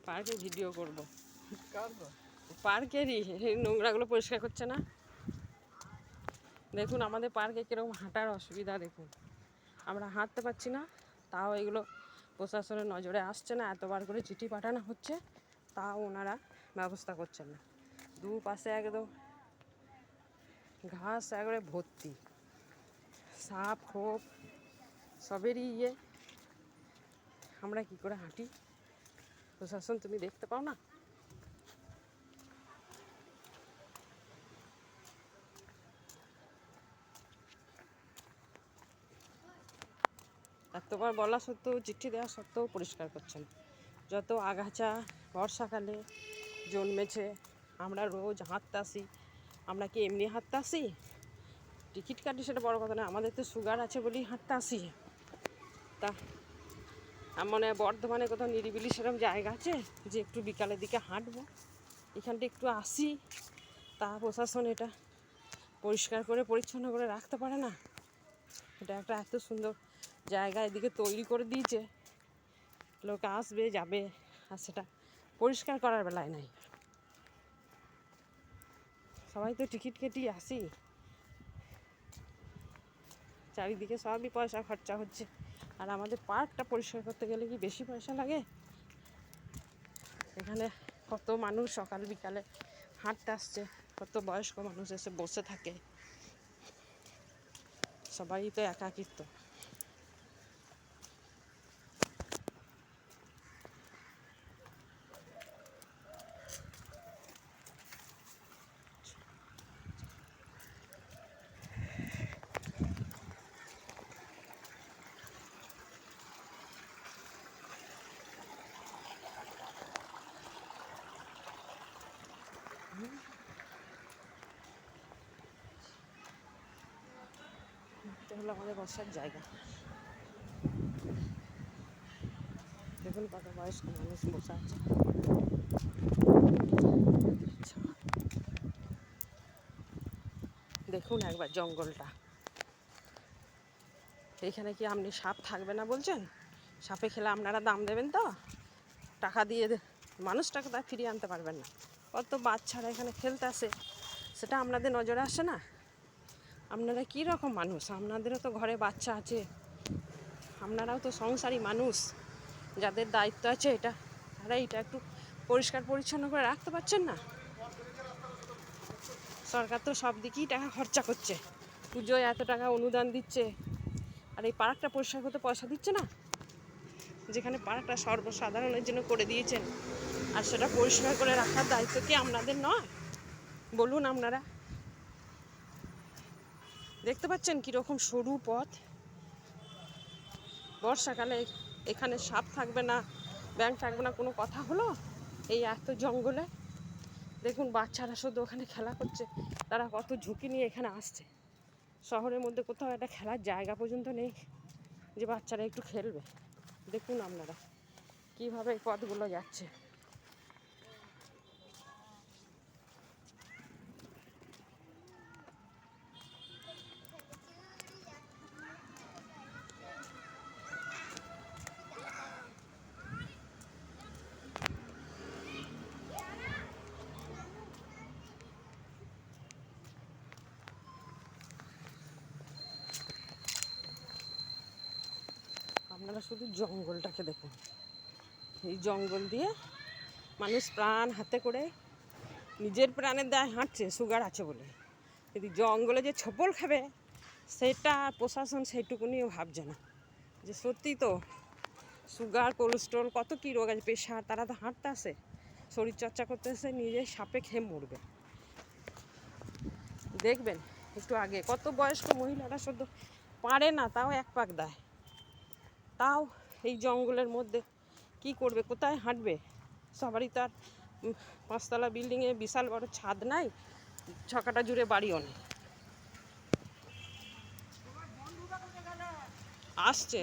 পার্কে ভিডিও করব। পার্কেরই নোংরাগুলো পরিষ্কার করছে না। দেখুন আমাদের পার্কে কীরকম হাঁটার অসুবিধা, দেখুন আমরা হাঁটতে পারছি না, তাও এগুলো প্রশাসনের নজরে আসছে না। এতবার করে চিঠি পাঠানো হচ্ছে, তাও ওনারা ব্যবস্থা করছেন না। দুপাশে একদম ঘাস একবারে ভর্তি, সাপ খোপ সবেরই আমরা কি করে হাঁটি? প্রশাসন তুমি দেখতে পাও না? এতবার বলা সত্ত্বেও, চিঠি দেওয়া সত্ত্বেও পরিষ্কার করছেন। যত আগাছা বর্ষাকালে জন্মেছে, আমরা রোজ হাঁটতে আসি। আমরা কি এমনি হাঁটতে আসি? টিকিট কাটি সেটা বড় কথা না, আমাদের তো সুগার আছে বলেই হাঁটতে আসি। তা মানে বর্ধমানে কোথাও নিরিবিলি সেরকম জায়গা আছে যে একটু বিকালের দিকে হাঁটবো, এখানটা একটু আসি, তা প্রশাসন এটা পরিষ্কার করে পরিচ্ছন্ন করে রাখতে পারে না? এটা একটা এত সুন্দর জায়গা এদিকে তৈরি করে দিয়েছে, লোক আসবে যাবে, আর সেটা পরিষ্কার করার বেলায় নাই। সবাই তো টিকিট কেটেই আসি, চারিদিকে সবই পয়সা খরচা হচ্ছে। আর আমাদের পার্কটা পরিষ্কার করতে গেলে কি বেশি পয়সা লাগে? এখানে কত মানুষ সকাল বিকালে হাঁটতে আসছে, কত বয়স্ক মানুষ এসে বসে থাকে, সবাই তো একাকিত্ব। এটা হলো আমাদের বসার জায়গা। দেখুন কত বয়স্ক মানুষ বসে আছে। দেখুন একবার জঙ্গলটা, এইখানে কি আপনি সাপ থাকবে না বলছেন? সাপে খেলে আপনারা দাম দেবেন তো? টাকা দিয়ে মানুষটাকে তা ফিরিয়ে আনতে পারবেন না। কত বাচ্চারা এখানে খেলতে আসে, সেটা আপনাদের নজরে আসে না? আপনারা কী রকম মানুষ? আপনাদেরও তো ঘরে বাচ্চা আছে, আপনারাও তো সংসারী মানুষ, যাদের দায়িত্ব আছে এটা, তারা এটা একটু পরিষ্কার পরিচ্ছন্ন করে রাখতে পারছেন না? সরকার তো সব দিকেই টাকা খরচা করছে, পুজোয় এত টাকা অনুদান দিচ্ছে, আর এই পার্কটা পরিষ্কার করতে পয়সা দিচ্ছে না? যেখানে পার্কটা সর্বসাধারণের জন্য করে দিয়েছেন, আর সেটা পরিষ্কার করে রাখার দায়িত্ব কি আপনাদের নয়? বলুন আপনারা। দেখতে পাচ্ছেন কীরকম সরু পথ, বর্ষাকালে এখানে সাপ থাকবে না, ব্যাঙ থাকবে না, কোনো কথা হলো? এই এত জঙ্গলে দেখুন বাচ্চারা শুধু ওখানে খেলা করছে, তারা কত ঝুঁকি নিয়ে এখানে আসছে। শহরের মধ্যে কোথাও একটা খেলার জায়গা পর্যন্ত নেই যে বাচ্চারা একটু খেলবে। দেখুন আপনারা কীভাবে এই পথগুলো যাচ্ছে। আপনারা শুধু জঙ্গলটাকে দেখুন, এই জঙ্গল দিয়ে মানুষ প্রাণ হাতে করে নিজের প্রাণের দায় হাঁটছে সুগার আছে বলে, যদি জঙ্গলে যে ছপল খাবে সেটা প্রশাসন সেইটুকুনিও ভাবছে না। যে সত্যি তো সুগার কোলেস্ট্রল কত কী রোগ আছে, প্রেশার, তারা তো হাঁটতে আসে, শরীরচর্চা করতে আসে, নিজের সাপে খেয়ে মরবে। দেখবেন একটু আগে কত বয়স্ক মহিলারা শুধু পারে না, তাও এক পাক দেয়, তাও এই জঙ্গলের মধ্যে কি করবে, কোথায় হাঁটবে? সবারই তো আর 5তলা বিল্ডিংয়ে বিশাল বড় ছাদ নাই, ছকাটা জুড়ে বাড়িও নেই। আসছে